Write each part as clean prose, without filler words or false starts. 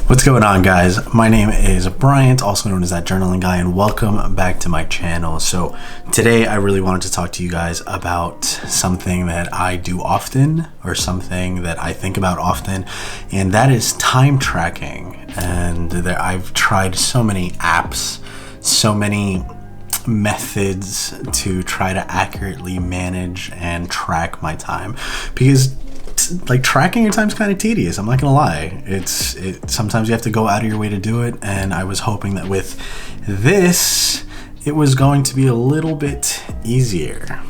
What's going on, guys? My name is Bryant, also known as ThatJournalingGuy, and welcome back to my channel. So today I really wanted to talk to you guys about something that I do often, or something that I think about often, and that is time tracking. And I've tried so many apps, so many methods to try to accurately manage and track my time, because like tracking your time is kind of tedious. I'm not gonna lie. Sometimes you have to go out of your way to do it, and I was hoping that with this it was going to be a little bit easier.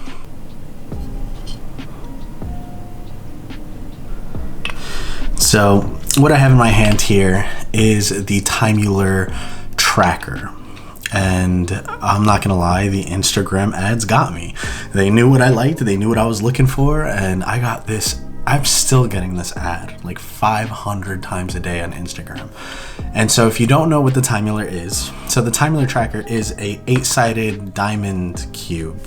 So what I have in my hand here is the Timeular tracker. And I'm not gonna lie, the Instagram ads got me. They knew what I liked, they knew what I was looking for, and I got this. I'm still getting this ad like 500 times a day on Instagram. And so if you don't know what the Timeular is, so the Timeular tracker is a 8-sided diamond cube,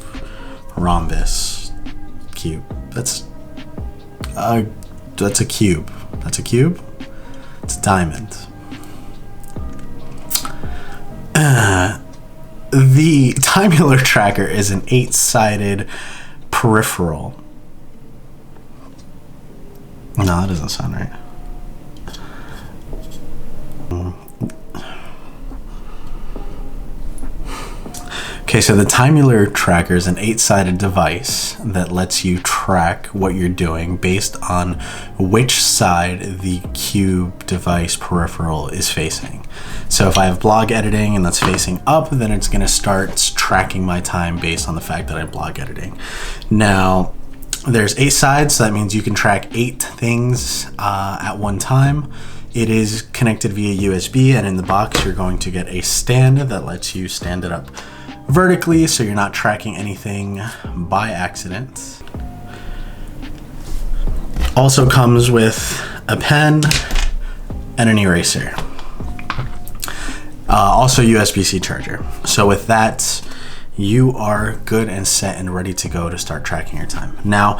rhombus cube. That's a cube. That's a cube. It's a diamond. The Timeular tracker is an 8-sided peripheral. No, that doesn't sound right. Okay, so the Timeular tracker is an 8-sided device that lets you track what you're doing based on which side the cube device peripheral is facing. So if I have blog editing and that's facing up, then it's gonna start tracking my time based on the fact that I'm blog editing. Now, there's 8 sides, so that means you can track 8 things at one time. It is connected via USB, and in the box you're going to get a stand that lets you stand it up vertically so you're not tracking anything by accident. Also comes with a pen and an eraser. Also USB-C charger. So with that, you are good and set and ready to go to start tracking your time. Now,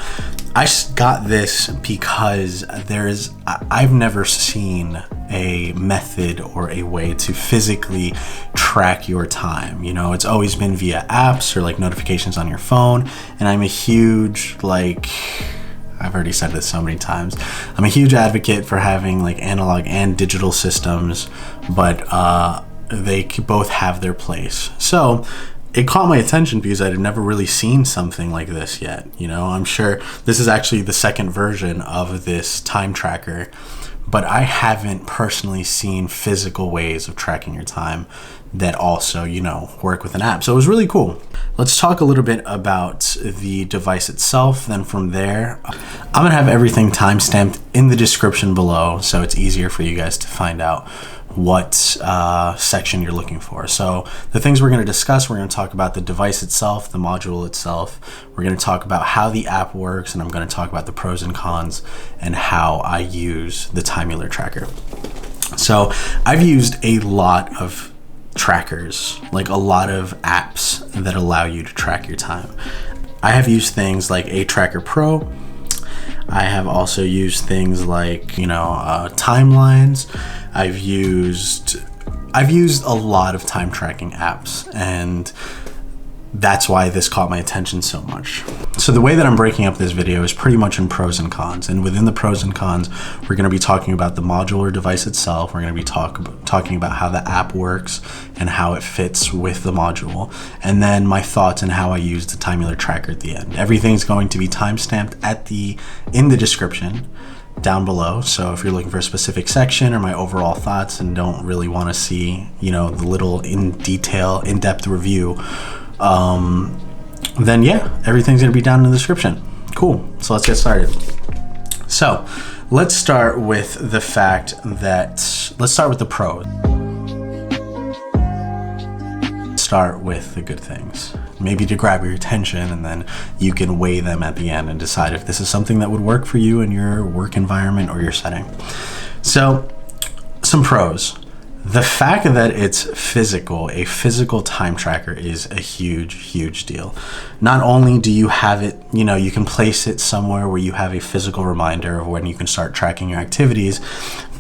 I got this because I've never seen a method or a way to physically track your time. You know, it's always been via apps or like notifications on your phone. And I'm a huge, I've already said this so many times, I'm a huge advocate for having like analog and digital systems, but they both have their place. So it caught my attention because I had never really seen something like this yet. You know, I'm sure this is actually the second version of this time tracker, but I haven't personally seen physical ways of tracking your time that also, you know, work with an app. So it was really cool. Let's talk a little bit about the device itself. Then from there, I'm gonna have everything timestamped in the description below, so it's easier for you guys to find out what section you're looking for. So the things we're going to discuss, we're going to talk about the device itself, the module itself. We're going to talk about how the app works, and I'm going to talk about the pros and cons and how I use the Timeular tracker. So I've used a lot of trackers, like a lot of apps that allow you to track your time. I have used things like A Tracker Pro. I have also used things like, you know, timelines. I've used a lot of time tracking apps, and that's why this caught my attention so much. So the way that I'm breaking up this video is pretty much in pros and cons, and within the pros and cons, we're going to be talking about the modular device itself. We're going to be talking about how the app works and how it fits with the module, and then my thoughts and how I use the Timeular tracker at the end. Everything's going to be timestamped in the description down below. So if you're looking for a specific section or my overall thoughts and don't really want to see, you know, the little in-depth review, then yeah, everything's gonna be down in the description. Cool, so let's get started. So let's start with the pros. Start with the good things, maybe to grab your attention, and then you can weigh them at the end and decide if this is something that would work for you in your work environment or your setting. So some pros. The fact that it's physical, a physical time tracker, is a huge deal. Not only do you have it, you know, you can place it somewhere where you have a physical reminder of when you can start tracking your activities,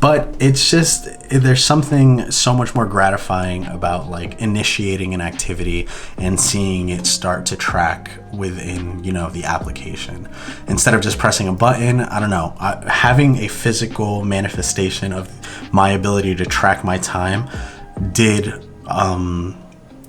But it's just, there's something so much more gratifying about like initiating an activity and seeing it start to track within, you know, the application instead of just pressing a button. I don't know, having a physical manifestation of my ability to track my time did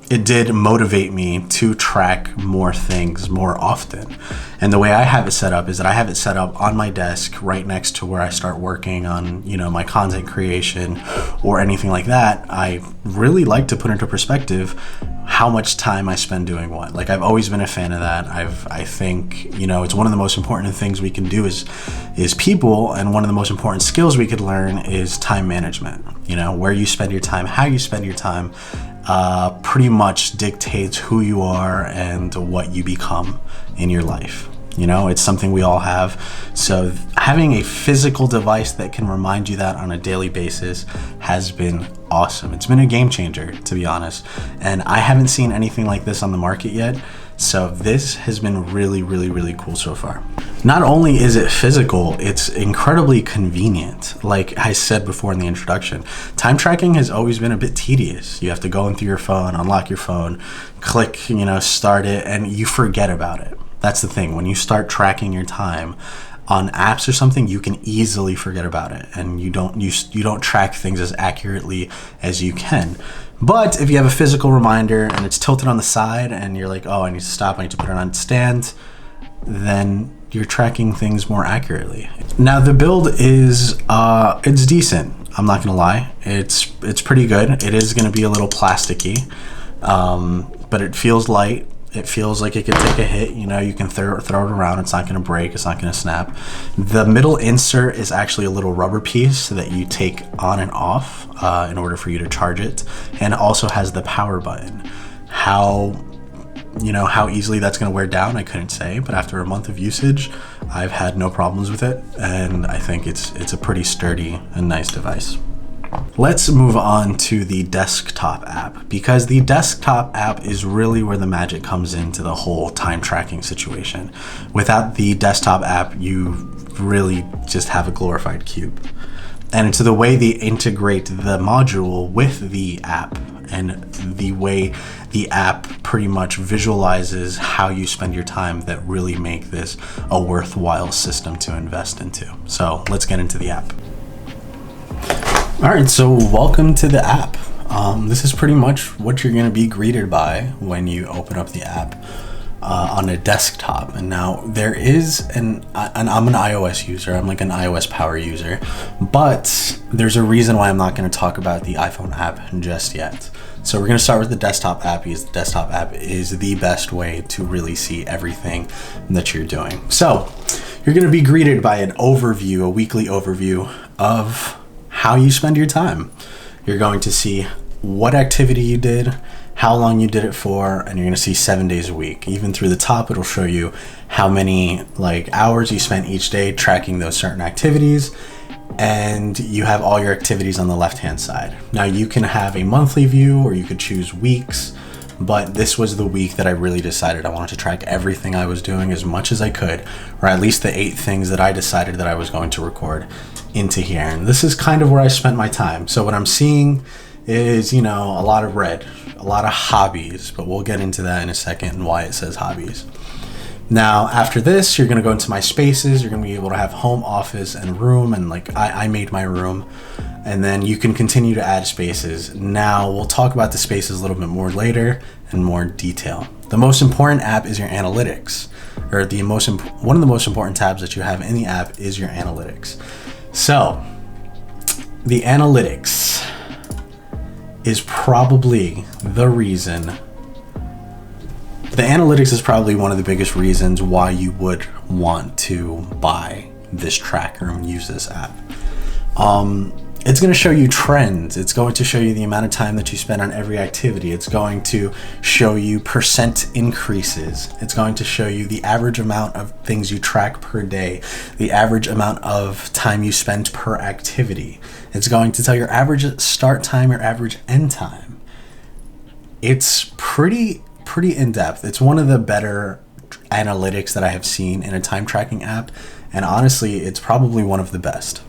it did motivate me to track more things more often. And the way I have it set up is that I have it set up on my desk right next to where I start working on, you know, my content creation or anything like that. I really like to put into perspective how much time I spend doing what. Like, I've always been a fan of that. I think, you know, it's one of the most important things we can do is people, and one of the most important skills we could learn is time management. You know, where you spend your time, how you spend your time, pretty much dictates who you are and what you become in your life. You know, it's something we all have. So having a physical device that can remind you that on a daily basis has been awesome. It's been a game changer, to be honest. And I haven't seen anything like this on the market yet. So this has been really, really, really cool so far. Not only is it physical, it's incredibly convenient. Like I said before in the introduction, time tracking has always been a bit tedious. You have to go in through your phone, unlock your phone, click, you know, start it, and you forget about it. That's the thing. When you start tracking your time on apps or something, you can easily forget about it, and you don't track things as accurately as you can. But if you have a physical reminder and it's tilted on the side and you're like, oh, I need to stop, I need to put it on stand, then you're tracking things more accurately. Now the build is it's decent. I'm not gonna lie. It's pretty good. It is gonna be a little plasticky, but it feels light. It feels like it could take a hit. You know, you can throw it around. It's not going to break. It's not going to snap. The middle insert is actually a little rubber piece that you take on and off in order for you to charge it. And it also has the power button. How easily that's going to wear down, I couldn't say. But after a month of usage, I've had no problems with it. And I think it's a pretty sturdy and nice device. Let's move on to the desktop app, because the desktop app is really where the magic comes into the whole time tracking situation. Without the desktop app, you really just have a glorified cube. And it's the way they integrate the module with the app and the way the app pretty much visualizes how you spend your time that really make this a worthwhile system to invest into. So let's get into the app. All right, so welcome to the app. This is pretty much what you're going to be greeted by when you open up the app on a desktop. And now there is I'm an iOS user. I'm like an iOS power user, but there's a reason why I'm not going to talk about the iPhone app just yet. So we're going to start with the desktop app, because the desktop app is the best way to really see everything that you're doing. So you're going to be greeted by an overview, a weekly overview of how you spend your time. You're going to see what activity you did, how long you did it for, and you're going to see 7 days a week. Even through the top, it'll show you how many hours you spent each day tracking those certain activities, and you have all your activities on the left-hand side. Now you can have a monthly view, or you could choose weeks, but this was the week that I really decided I wanted to track everything I was doing as much as I could, or at least the 8 things that I decided that I was going to record into here. And this is kind of where I spent my time. So what I'm seeing is, you know, a lot of red, a lot of hobbies, but we'll get into that in a second and why it says hobbies. Now, after this, you're going to go into my spaces. You're going to be able to have home, office, and room. And I made my room. And then you can continue to add spaces. Now, we'll talk about the spaces a little bit more later in more detail. The most important app is your analytics, or one of the most important tabs that you have in the app is your analytics. So, the analytics is probably one of the biggest reasons why you would want to buy this tracker and use this app. It's going to show you trends. It's going to show you the amount of time that you spend on every activity. It's going to show you percent increases. It's going to show you the average amount of things you track per day, the average amount of time you spend per activity. It's going to tell your average start time, your average end time. It's pretty in-depth. It's one of the better analytics that I have seen in a time tracking app, and honestly, it's probably one of the best.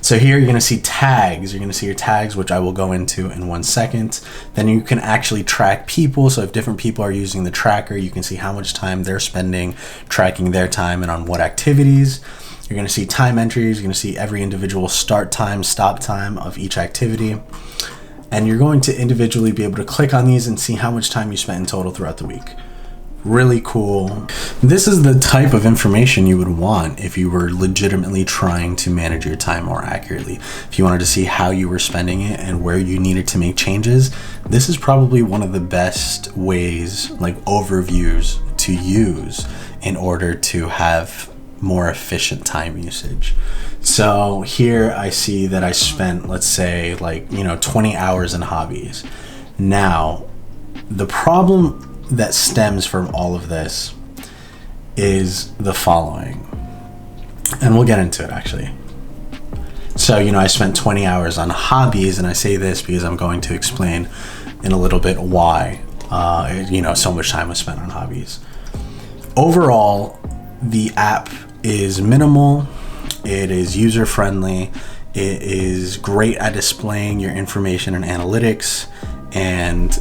So here you're gonna see tags. You're gonna see your tags, which I will go into in 1 second. Then you can actually track people. So if different people are using the tracker, you can see how much time they're spending tracking their time and on what activities. You're gonna see time entries. You're gonna see every individual start time, stop time of each activity. And you're going to individually be able to click on these and see how much time you spent in total throughout the week. Really cool. This is the type of information you would want if you were legitimately trying to manage your time more accurately. If you wanted to see how you were spending it and where you needed to make changes, this is probably one of the best ways, like overviews, to use in order to have more efficient time usage. So here I see that I spent, let's say, 20 hours in hobbies. Now, the problem that stems from all of this is the following, and we'll get into it actually. So, I spent 20 hours on hobbies, and I say this because I'm going to explain in a little bit why, so much time was spent on hobbies. Overall, the app is minimal, it is user-friendly, it is great at displaying your information and analytics, and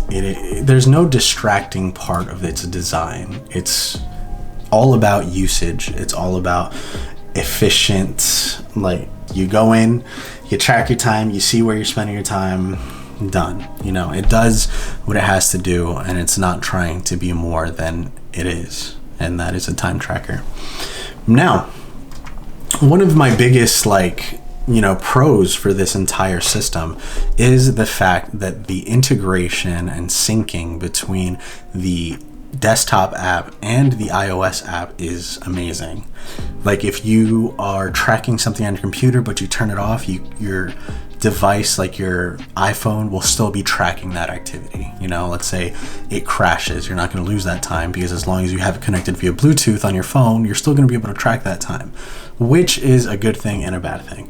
there's no distracting part of its design. It's all about usage. It's all about efficient, you go in, you track your time, you see where you're spending your time, done. It does what it has to do, and it's not trying to be more than it is, and that is a time tracker. Now, one of my biggest pros for this entire system is the fact that the integration and syncing between the desktop app and the iOS app is amazing. If you are tracking something on your computer but you turn it off, your device, your iPhone, will still be tracking that activity. Let's say it crashes, you're not going to lose that time, because as long as you have it connected via Bluetooth on your phone, you're still going to be able to track that time, which is a good thing and a bad thing.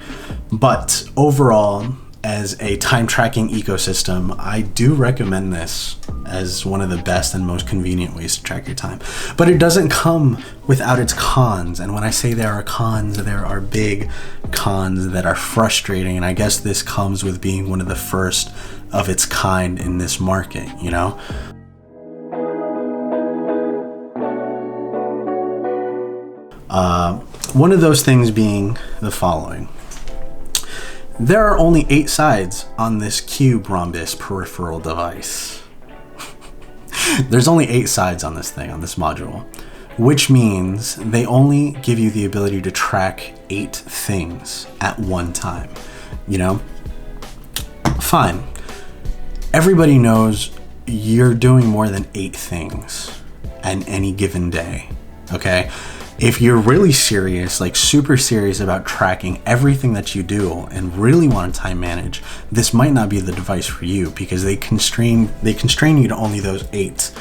But overall, as a time tracking ecosystem, I do recommend this as one of the best and most convenient ways to track your time. But it doesn't come without its cons. And when I say there are cons, there are big cons that are frustrating. And I guess this comes with being one of the first of its kind in this market, One of those things being the following. There are only 8 sides on this cube rhombus peripheral device. There's only 8 sides on this thing, on this module, which means they only give you the ability to track 8 things at one time. Fine. Everybody knows you're doing more than 8 things on any given day, okay? If you're really serious, super serious about tracking everything that you do and really want to time manage, this might not be the device for you, because they constrain you to only those 8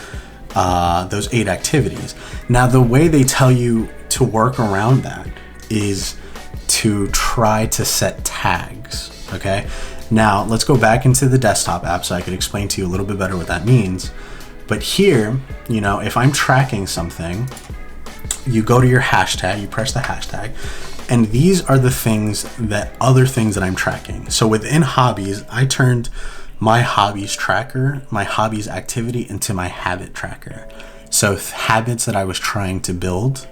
activities. Now, the way they tell you to work around that is to try to set tags, okay? Now, let's go back into the desktop app so I could explain to you a little bit better what that means. But here, if I'm tracking something, you go to your hashtag, you press the hashtag, and these are the other things that I'm tracking. So within hobbies, I turned my hobbies tracker, my hobbies activity, into my habit tracker. So habits that I was trying to build,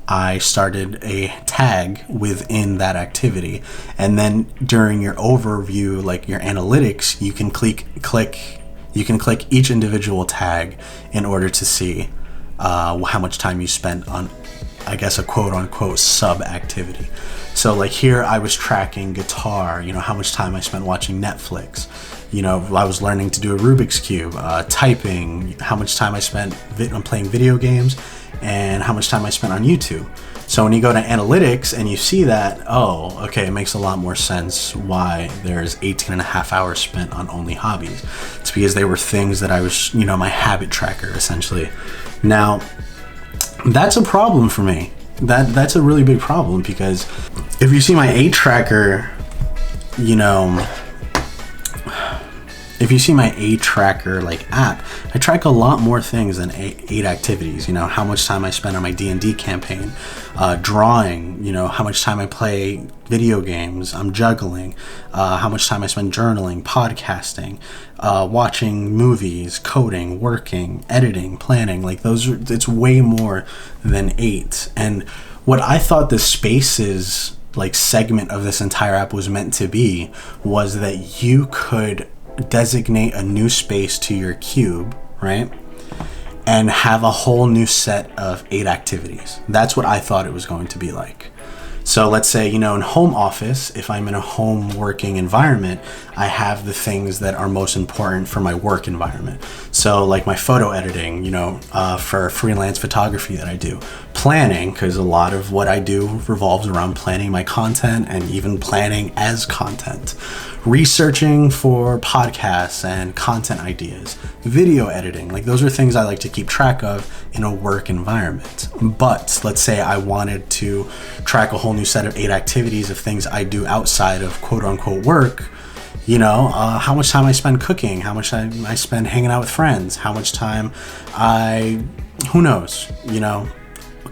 I started a tag within that activity. And then during your overview, your analytics, you can click each individual tag in order to see how much time you spent on, I guess, a quote unquote sub activity. So here I was tracking guitar, how much time I spent watching Netflix. I was learning to do a Rubik's Cube, typing, how much time I spent on playing video games, and how much time I spent on YouTube. So when you go to analytics and you see that, oh, okay, it makes a lot more sense why there's 18 and a half hours spent on only hobbies. It's because they were things that I was, my habit tracker, essentially. Now, that's a problem for me. That's a really big problem, because if you see my 8 tracker, if you see my 8 tracker like app, I track a lot more things than eight activities. You know, how much time I spend on my D&D campaign, drawing, you know, how much time I play video games, I'm juggling, how much time I spend journaling, podcasting, watching movies, coding, working, editing, planning. Like it's way more than 8. And what I thought the Spaces like segment of this entire app was meant to be was that you could designate a new space to your cube, right? And have a whole new set of 8 activities. That's what I thought it was going to be like. So let's say, you know, in home office, if I'm in a home working environment, I have the things that are most important for my work environment. So like my photo editing, you know, for freelance photography that I do. Planning, because a lot of what I do revolves around planning my content and even planning as content. Researching for podcasts and content ideas. Video editing, like those are things I like to keep track of in a work environment. But let's say I wanted to track a whole new set of 8 activities of things I do outside of quote unquote work. You know, how much time I spend cooking, how much time I spend hanging out with friends, how much time who knows, you know,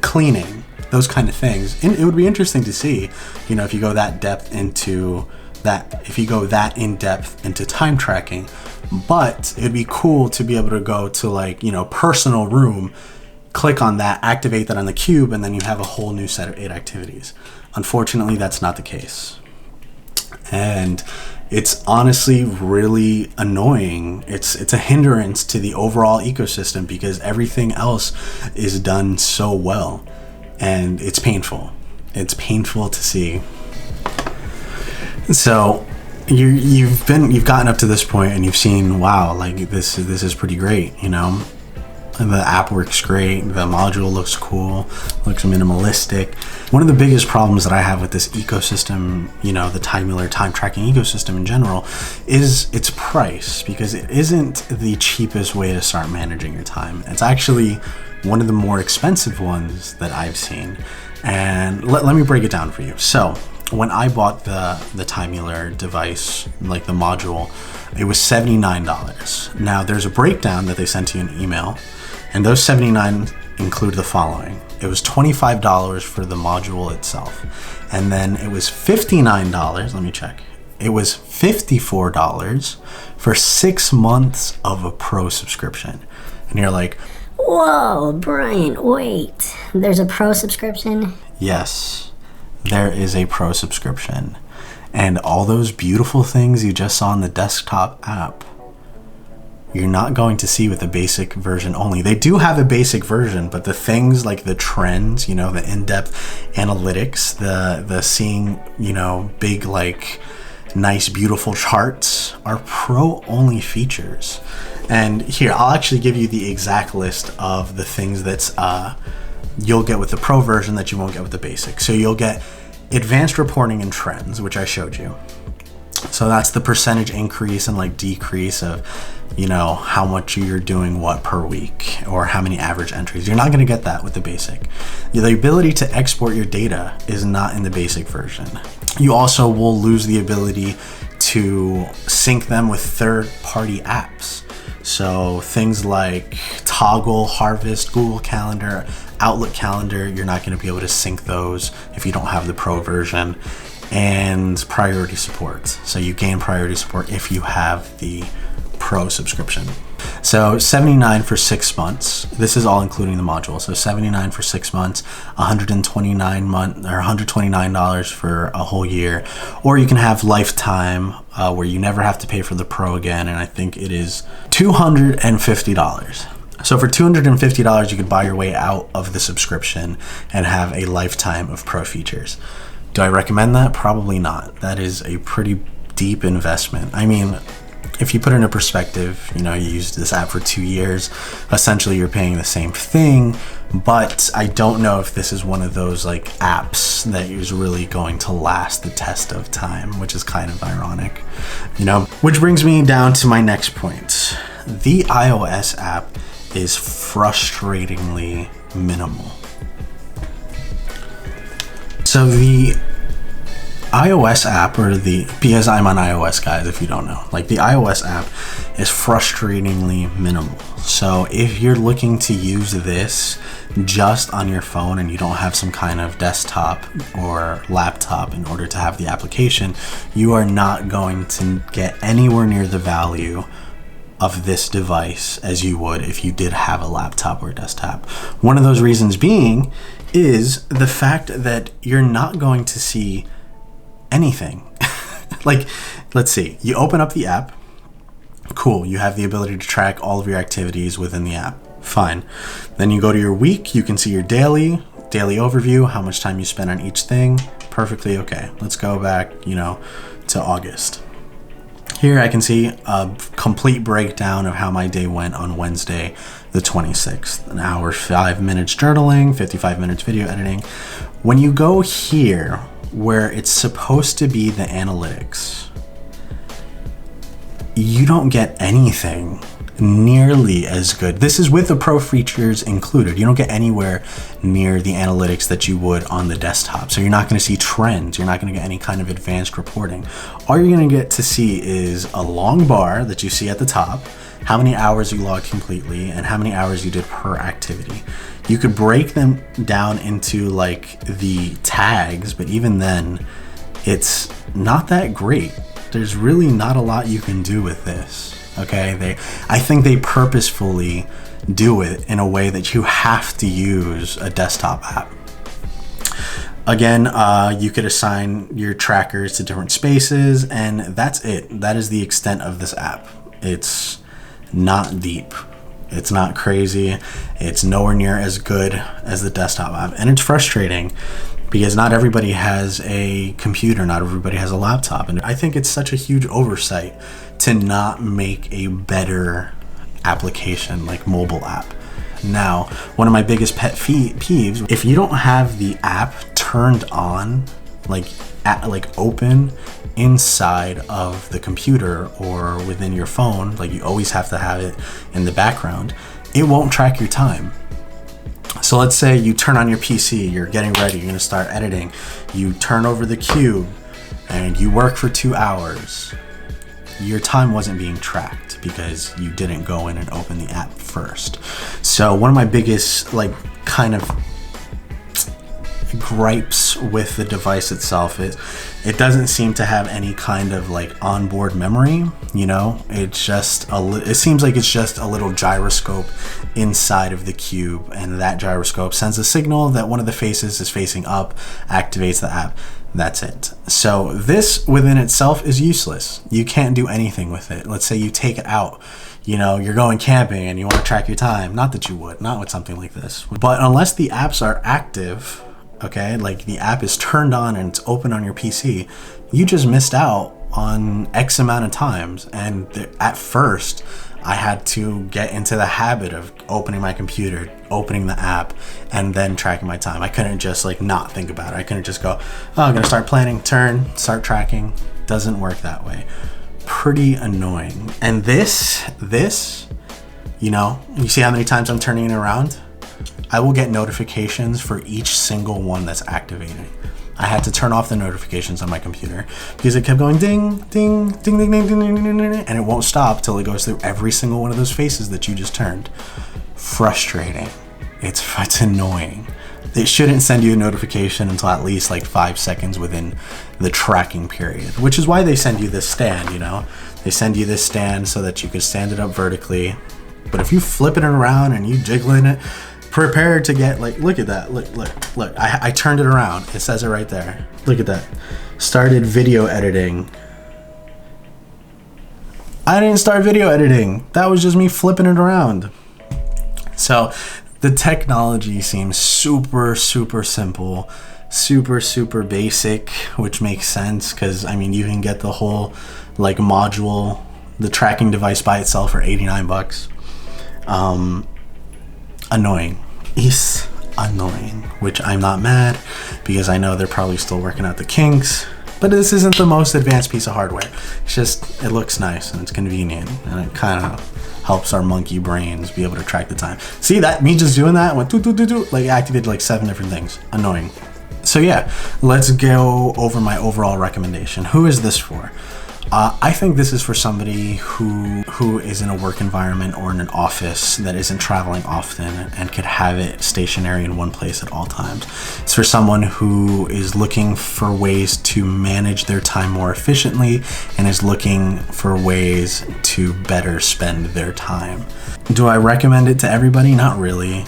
cleaning, those kind of things. And it would be interesting to see, you know, if you go that in depth into time tracking. But it'd be cool to be able to go to like, you know, personal room, click on that, activate that on the cube, and then you have a whole new set of 8 activities. Unfortunately, that's not the case. And it's honestly really annoying. It's a hindrance to the overall ecosystem because everything else is done so well, and it's painful. It's painful to see. So you've gotten up to this point and you've seen, wow, like this is pretty great, you know. The app works great. The module looks cool, looks minimalistic. One of the biggest problems that I have with this ecosystem, you know, the Timeular time tracking ecosystem in general, is its price, because it isn't the cheapest way to start managing your time. It's actually one of the more expensive ones that I've seen. And let me break it down for you. So when I bought the Timeular device, like the module, it was $79. Now there's a breakdown that they sent to you in email, and those $79 include the following. It was $25 for the module itself, and then it was $59. Let me check. It was $54 for 6 months of a pro subscription. And you're like, whoa, Bryant, wait. There's a pro subscription? Yes, there is a pro subscription. And all those beautiful things you just saw in the desktop app, you're not going to see with the basic version only. They do have a basic version, but the things like the trends, you know, the in-depth analytics, the seeing, you know, big, like, nice, beautiful charts are pro-only features. And here, I'll actually give you the exact list of the things that's you'll get with the pro version that you won't get with the basic. So you'll get advanced reporting and trends, which I showed you. So that's the percentage increase and like decrease of, you know, how much you're doing what per week or how many average entries. You're not going to get that with the basic. The ability to export your data is not in the basic version. You also will lose the ability to sync them with third-party apps. So things like Toggle, Harvest, Google Calendar, Outlook Calendar, you're not going to be able to sync those if you don't have the pro version. And priority support. So you gain priority support if you have the pro subscription. So $79 for 6 months. This is all including the module. So $79 for 6 months, $129 for a whole year. Or you can have lifetime, where you never have to pay for the pro again, and I think it is $250. So for $250, you could buy your way out of the subscription and have a lifetime of pro features. Do I recommend that? Probably not. That is a pretty deep investment. I mean, if you put it in perspective, you know, you used this app for 2 years, essentially you're paying the same thing, but I don't know if this is one of those like apps that is really going to last the test of time, which is kind of ironic, you know? Which brings me down to my next point. The iOS app is frustratingly minimal. So the iOS app, or because I'm on iOS, guys, if you don't know, like the iOS app is frustratingly minimal. So if you're looking to use this just on your phone and you don't have some kind of desktop or laptop in order to have the application, you are not going to get anywhere near the value of this device as you would if you did have a laptop or desktop. One of those reasons being is the fact that you're not going to see anything. Like, let's see, you open up the app, cool, you have the ability to track all of your activities within the app, fine. Then you go to your week, you can see your daily overview, how much time you spend on each thing, perfectly okay. Let's go back, to August. Here I can see a complete breakdown of how my day went on Wednesday the 26th. An hour, 5 minutes journaling, 55 minutes video editing. When you go here, where it's supposed to be the analytics, you don't get anything nearly as good. This is with the pro features included. You don't get anywhere near the analytics that you would on the desktop. So you're not going to see trends. You're not going to get any kind of advanced reporting. All you're going to get to see is a long bar that you see at the top, how many hours you logged completely, and how many hours you did per activity. You could break them down into like the tags, but even then, it's not that great. There's really not a lot you can do with this. Okay, I think they purposefully do it in a way that you have to use a desktop app. Again, you could assign your trackers to different spaces, and that's it. That is the extent of this app. It's not deep. It's not crazy. It's nowhere near as good as the desktop app. And it's frustrating because not everybody has a computer, not everybody has a laptop. And I think it's such a huge oversight to not make a better application like mobile app. Now, one of my biggest pet peeves, if you don't have the app turned on, like open inside of the computer or within your phone, like you always have to have it in the background, it won't track your time. So let's say you turn on your PC, you're getting ready, you're gonna start editing, you turn over the cube and you work for 2 hours. Your time wasn't being tracked because you didn't go in and open the app first. So one of my biggest kind of gripes with the device itself is it doesn't seem to have any kind of onboard memory. It's just it seems like it's just a little gyroscope inside of the cube, and that gyroscope sends a signal that one of the faces is facing up, activates the app. That's it. So this within itself is useless. You can't do anything with it. Let's say you take it out, you're going camping and you want to track your time. Not that you would, not with something like this. But unless the apps are active, okay, like the app is turned on and it's open on your PC, you just missed out on X amount of times. And at first, I had to get into the habit of opening my computer, opening the app, and then tracking my time. I couldn't just not think about it. I couldn't just go, oh, I'm gonna start planning, start tracking. Doesn't work that way. Pretty annoying. And this, you see how many times I'm turning it around? I will get notifications for each single one that's activating. I had to turn off the notifications on my computer because it kept going ding, ding, ding, ding, ding, ding, ding, ding, ding, and it won't stop till it goes through every single one of those faces that you just turned. Frustrating. It's annoying. It shouldn't send you a notification until at least 5 seconds within the tracking period, which is why they send you this stand, They send you this stand so that you can stand it up vertically. But if you flip it around and you jiggling it, prepare to get look at that. Look. I turned it around. It says it right there. Look at that. Started video editing. I didn't start video editing. That was just me flipping it around. So the technology seems super, super simple, super, super basic, which makes sense because you can get the whole module, the tracking device by itself for $89. Annoying. It's annoying, which I'm not mad because I know they're probably still working out the kinks, but this isn't the most advanced piece of hardware. It's just, it looks nice and it's convenient and it kind of helps our monkey brains be able to track the time. See that? Me just doing that went activated 7 different things. Annoying. So yeah, let's go over my overall recommendation. Who is this for? I think this is for somebody who is in a work environment or in an office that isn't traveling often and could have it stationary in one place at all times. It's for someone who is looking for ways to manage their time more efficiently and is looking for ways to better spend their time. Do I recommend it to everybody? Not really.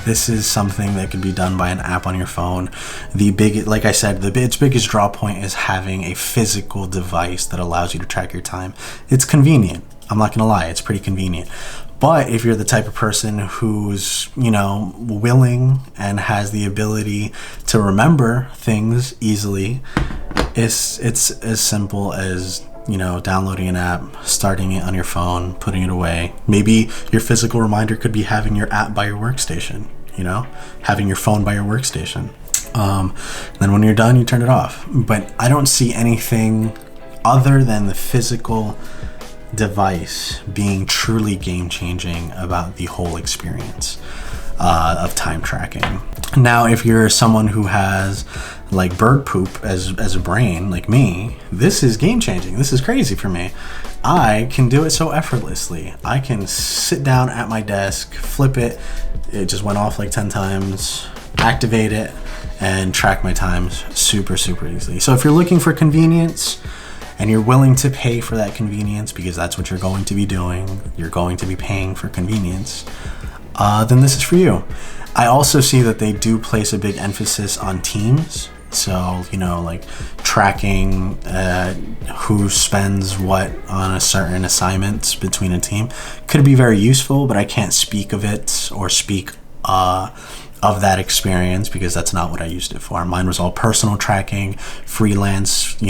This is something that could be done by an app on your phone. Like I said, its biggest draw point is having a physical device that allows you to track your time. It's convenient. I'm not gonna lie, it's pretty convenient. But if you're the type of person who's, willing and has the ability to remember things easily, it's as simple as downloading an app, starting it on your phone, putting it away. Maybe your physical reminder could be having your app by your workstation, having your phone by your workstation. Then when you're done, you turn it off. But I don't see anything other than the physical device being truly game-changing about the whole experience of time tracking. Now, if you're someone who has like bird poop as a brain like me, this is game-changing. This is crazy for me. I can do it so effortlessly. I can sit down at my desk, flip it just went off like 10 times, activate it, and track my times super easily. So if you're looking for convenience and you're willing to pay for that convenience, because that's what you're going to be doing, you're going to be paying for convenience, then this is for you. I also see that they do place a big emphasis on teams. So, like tracking who spends what on a certain assignments between a team could be very useful, but I can't speak of it or speak of that experience because that's not what I used it for. Mine was all personal tracking, freelance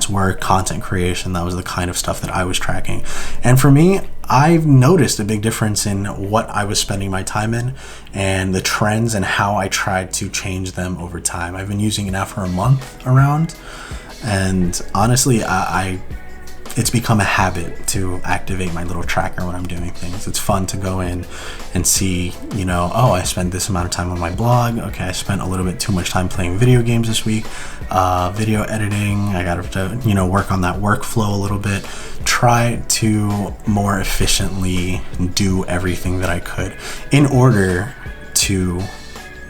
work, content creation. That was the kind of stuff that I was tracking. And for me, I've noticed a big difference in what I was spending my time in and the trends and how I tried to change them over time. I've been using it now for a month around, and honestly, it's become a habit to activate my little tracker when I'm doing things. It's fun to go in and see, I spent this amount of time on my blog. Okay, I spent a little bit too much time playing video games this week. Video editing, I got to, work on that workflow a little bit. Try to more efficiently do everything that I could in order to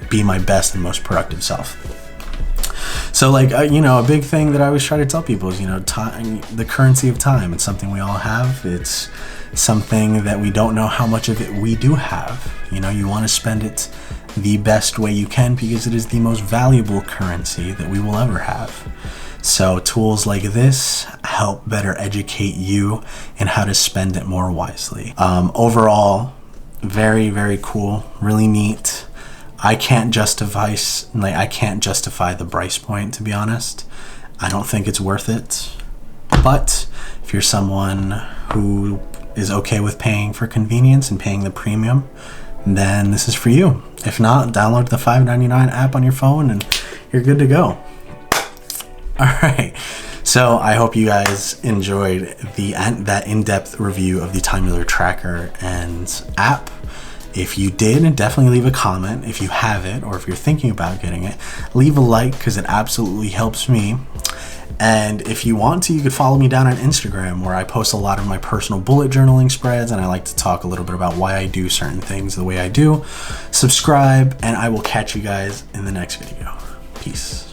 be my best and most productive self. So a big thing that I always try to tell people is, time, the currency of time. It's something we all have. It's something that we don't know how much of it we do have. You want to spend it the best way you can because it is the most valuable currency that we will ever have. So tools like this help better educate you in how to spend it more wisely. Overall, very cool, really neat. I can't justify the price point, to be honest. I don't think it's worth it. But if you're someone who is okay with paying for convenience and paying the premium, then this is for you. If not, download the $5.99 app on your phone and you're good to go. All right. So I hope you guys enjoyed that in-depth review of the Timeular tracker and app. If you did, definitely leave a comment. If you have it, or if you're thinking about getting it, leave a like because it absolutely helps me. And if you want to, you could follow me down on Instagram, where I post a lot of my personal bullet journaling spreads, and I like to talk a little bit about why I do certain things the way I do. Subscribe, and I will catch you guys in the next video. Peace.